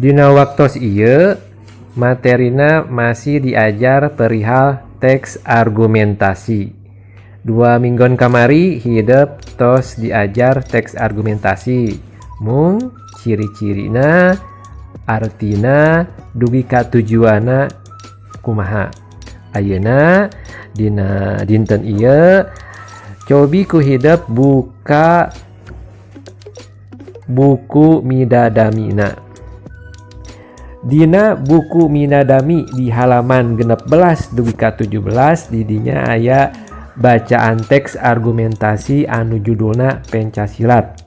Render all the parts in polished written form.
Dina waktos ieu materina masih diajar perihal teks argumentasi. 2 minggon kamari hidup tos diajar teks argumentasi. Mung ciri-cirina, artina, dugi ka tujuana kumaha. Ayeuna dina dinten ieu cobi ku hidup buka buku Midadamina. Dina buku Minadami di halaman 16 dugi ka 17 didinya aya bacaan teks argumentasi anu judulna Pencasilat.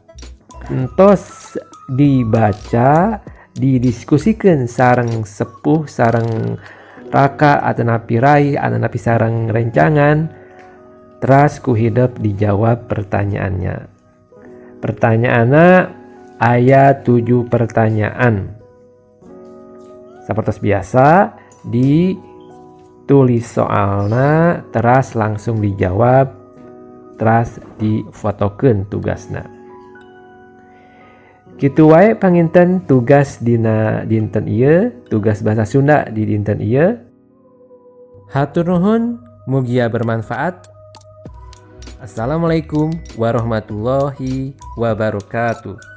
Entos dibaca, didiskusikeun sareng sepuh, sareng raka atanapi rai, atanapi sareng rencangan, teras ku hidup dijawab pertanyaannya. Pertanyaanna aya 7 pertanyaan. Seperti biasa ditulis soalna, teras langsung dijawab, teras difotokeun tugasna. Kitu wae panginten tugas dina dinten ieu, tugas bahasa Sunda di dinten ieu. Hatur nuhun, mugia bermanfaat. Assalamualaikum warahmatullahi wabarakatuh.